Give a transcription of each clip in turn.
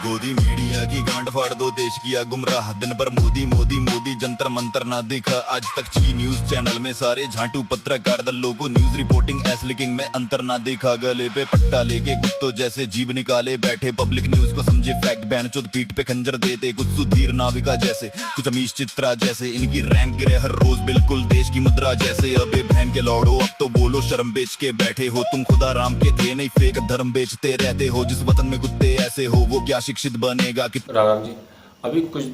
गोदी मीडिया की गांड फाड़ दो, देश किया गुमराह, दिन भर मोदी मोदी मोदी, जंतर मंतर ना देखा आज तक। ची न्यूज चैनल में सारे झांटू पत्रकार दल, लोगों न्यूज रिपोर्टिंग एसलिकिंग में अंतर ना देखा। गले पे पट्टा लेके कुत्तों जैसे जीव निकाले बैठे, पब्लिक न्यूज को समझे फैक्ट, बैन चुद पीठ पे खंजर देते कुछ सुधीर नाविका जैसे, कुछ अमीश चित्रा जैसे। इनकी रैंक गिरे हर रोज बिल्कुल देश की मुद्रा जैसे। अबे बहन के लौड़ो अब तो बोलो, शर्म बेच के बैठे हो तुम, खुदा राम के थे नहीं, फेक धर्म बेचते रहते हो। जिस वतन में कुत्ते ऐसे हो वो क्या शिक्षित बनेगा। राम राम जी, अभी कुछ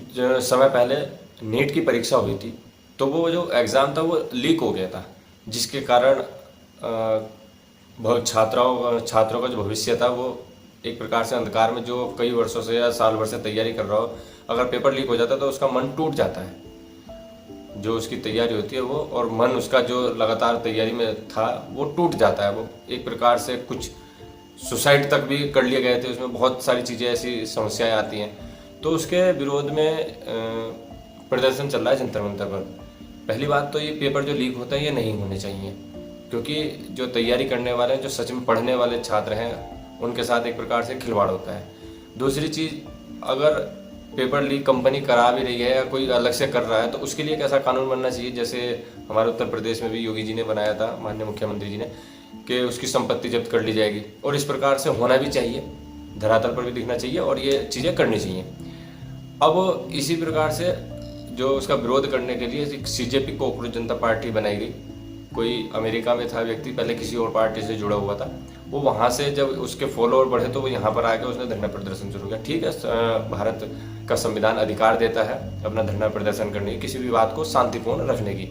समय पहले नीट की परीक्षा हुई थी, तो वो जो एग्ज़ाम था वो लीक हो गया था, जिसके कारण बहुत छात्रों का जो भविष्य था वो एक प्रकार से अंधकार में, जो कई वर्षों से या साल भर से तैयारी कर रहा हो, अगर पेपर लीक हो जाता है तो उसका मन टूट जाता है। जो उसकी तैयारी होती है वो, और मन उसका जो लगातार तैयारी में था वो टूट जाता है। वो एक प्रकार से कुछ सुसाइड तक भी कर लिए गए थे, उसमें बहुत सारी चीज़ें ऐसी समस्याएं आती हैं। तो उसके विरोध में प्रदर्शन चल रहा है जंतर मंतर पर। पहली बात तो ये पेपर जो लीक होता है ये नहीं होने चाहिए, क्योंकि जो तैयारी करने वाले हैं, जो सच में पढ़ने वाले छात्र हैं, उनके साथ एक प्रकार से खिलवाड़ होता है। दूसरी चीज़, अगर पेपर लीक कंपनी करा भी रही है या कोई अलग से कर रहा है तो उसके लिए एक ऐसा कानून बनना चाहिए, जैसे हमारे उत्तर प्रदेश में भी योगी जी ने बनाया था, माननीय मुख्यमंत्री जी ने, कि उसकी संपत्ति जब्त कर ली जाएगी। और इस प्रकार से होना भी चाहिए, धरातल पर भी दिखना चाहिए और ये चीज़ें करनी चाहिए। अब इसी प्रकार से जो उसका विरोध करने के लिए एक CJP कोकरोच जनता पार्टी बनाई गई। कोई अमेरिका में था व्यक्ति, पहले किसी और पार्टी से जुड़ा हुआ था, वो वहाँ से जब उसके फॉलोअर बढ़े तो वो यहाँ पर आके उसने धरना प्रदर्शन शुरू किया। ठीक है, भारत का संविधान अधिकार देता है अपना धरना प्रदर्शन करने की, किसी भी बात को शांतिपूर्ण रखने की,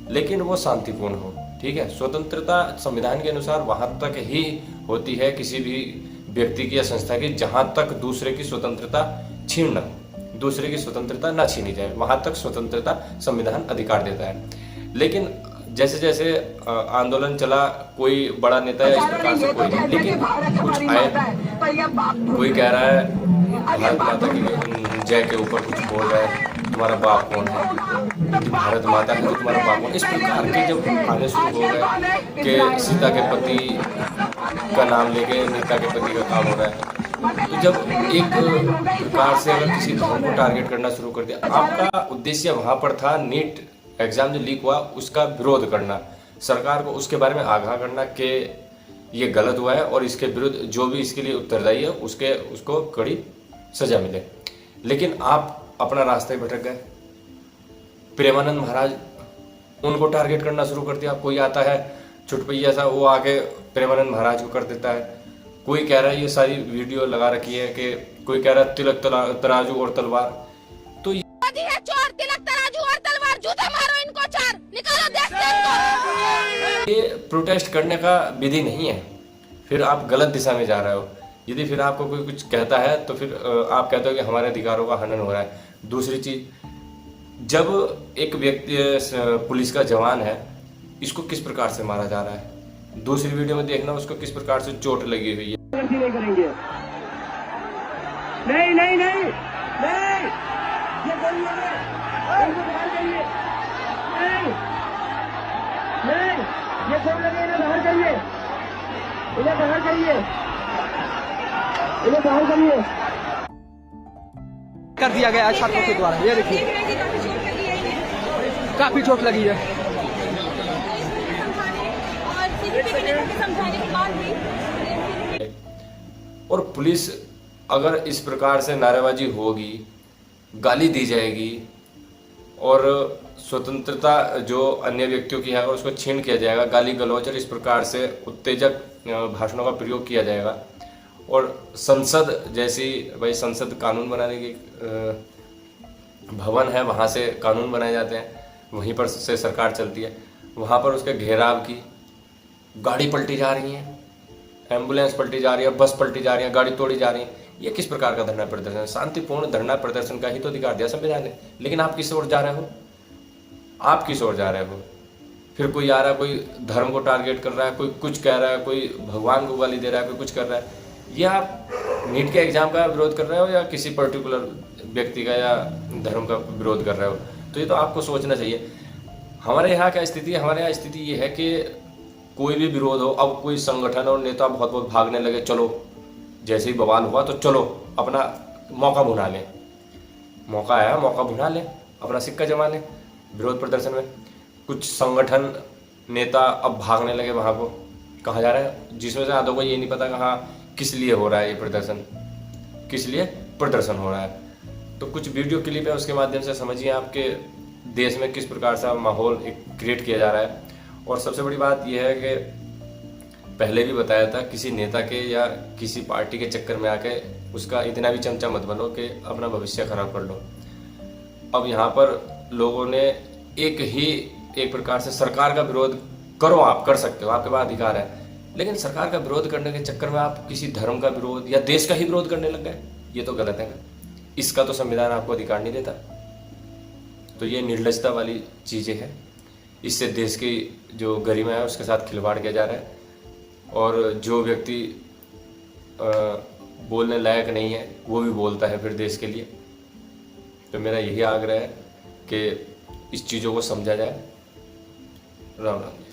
लेकिन वो शांतिपूर्ण हो। ठीक है, स्वतंत्रता संविधान के अनुसार वहाँ तक ही होती है किसी भी व्यक्ति की या संस्था की, जहाँ तक दूसरे की स्वतंत्रता छीन न हो, दूसरे की स्वतंत्रता ना छीनी जाए, वहाँ तक स्वतंत्रता संविधान अधिकार देता है। लेकिन जैसे जैसे आंदोलन चला, कोई बड़ा नेता या इस प्रकार से कोई नहीं, लेकिन कुछ आए, कोई कह रहा है भारत माता की जय के ऊपर कुछ बोल रहा है, तुम्हारा बाप कौन है, यदि भारत माता है तो तुम्हारा बाप कौन। इस प्रकार के जब आने शुरू हो गए कि सीता के पति का नाम लेके नेता के पति का काम हो रहा है, तो जब एक प्रकार से अगर किसी धर्म को टारगेट करना शुरू कर दिया, आपका उद्देश्य वहाँ पर था नीट एग्जाम जो लीक हुआ उसका विरोध करना, सरकार को उसके बारे में आगाह करना कि ये गलत हुआ है और इसके विरुद्ध जो भी इसके लिए उत्तरदायी है उसको कड़ी सजा मिले। लेकिन आप अपना रास्ते भटक गए। प्रेमानंद महाराज, उनको टारगेट करना शुरू कर दिया। कोई आता है छुटपैया सा, वो आके प्रेमानंद महाराज को कर देता है। कोई कह रहा है, ये सारी वीडियो लगा रखी है कि कोई कह रहा है तिलक तराजू और तलवार, तो चोर, तिलक तराजू और तलवार, जूते मारो इनको, चार निकालो, देखते हैं इनको। ये प्रोटेस्ट करने का विधि नहीं है। फिर आप गलत दिशा में जा रहे हो। यदि फिर आपको कोई कुछ कहता है तो फिर आप कहते हो कि हमारे अधिकारों का हनन हो रहा है। दूसरी चीज, जब एक व्यक्ति पुलिस का जवान है, इसको किस प्रकार से मारा जा रहा है, दूसरी वीडियो में देखना उसको किस प्रकार से चोट लगी हुई है। नहीं करेंगे, नहीं नहीं नहीं नहीं, ये नहीं, नहीं, ये सब लगे, इन्हें बाहर करिए, इन्हें बाहर करिए, इन्हें बाहर करिए। कर दिया गया है छात्रों के द्वारा। ये देखिए काफी चोट लगी है। और पुलिस अगर इस प्रकार से नारेबाजी होगी, गाली दी जाएगी और स्वतंत्रता जो अन्य व्यक्तियों की है और उसको छीन किया जाएगा, गाली गलौज और इस प्रकार से उत्तेजक भाषणों का प्रयोग किया जाएगा, और संसद जैसी, भाई संसद कानून बनाने की भवन है, वहाँ से कानून बनाए जाते हैं, वहीं पर से सरकार चलती है, वहाँ पर उसके घेराव की, गाड़ी पलटी जा रही है, एम्बुलेंस पलटी जा रही है, बस पलटी जा रही है, गाड़ी तोड़ी जा रही है। ये किस प्रकार का धरना प्रदर्शन है? शांतिपूर्ण धरना प्रदर्शन का ही तो अधिकार दिया संविधान ने। लेकिन आप किस ओर जा रहे हो? आप किस ओर जा रहे हो? फिर कोई आ रहा है, कोई धर्म को टारगेट कर रहा है, कोई कुछ कह रहा है, कोई भगवान को गाली दे रहा है, कोई कुछ कर रहा है। ये आप नीट के एग्जाम का विरोध कर रहे हो या किसी पर्टिकुलर व्यक्ति का या धर्म का विरोध कर रहे हो? तो ये तो आपको सोचना चाहिए। हमारे यहाँ क्या स्थिति है? हमारे यहाँ स्थिति ये है कि कोई भी विरोध हो, अब कोई संगठन और नेता बहुत बहुत भागने लगे, चलो जैसे ही बवाल हुआ तो चलो अपना मौका भुना लें, मौका आया मौका भुना लें, अपना सिक्का जमा लें विरोध प्रदर्शन में। कुछ संगठन नेता अब भागने लगे वहाँ को, कहाँ जा रहा है, जिसमें से आधों को ये नहीं पता कहाँ किस लिए हो रहा है ये प्रदर्शन, किस लिए प्रदर्शन हो रहा है। तो कुछ वीडियो क्लिप है, उसके माध्यम से समझिए आपके देश में किस प्रकार से माहौल एक क्रिएट किया जा रहा है। और सबसे बड़ी बात यह है कि पहले भी बताया था, किसी नेता के या किसी पार्टी के चक्कर में आके उसका इतना भी चमचा मत बनो कि अपना भविष्य खराब कर लो। अब यहाँ पर लोगों ने एक प्रकार से सरकार का विरोध करो, आप कर सकते हो, आपके पास अधिकार है, लेकिन सरकार का विरोध करने के चक्कर में आप किसी धर्म का विरोध या देश का ही विरोध करने लग गए, ये तो गलत है ना। इसका तो संविधान आपको अधिकार नहीं देता। तो ये निर्लजता वाली चीज़ें हैं, इससे देश की जो गरिमा है उसके साथ खिलवाड़ किया जा रहा है। और जो व्यक्ति बोलने लायक नहीं है वो भी बोलता है फिर देश के लिए। तो मेरा यही आग्रह है कि इस चीज़ों को समझा जाए। राम राम।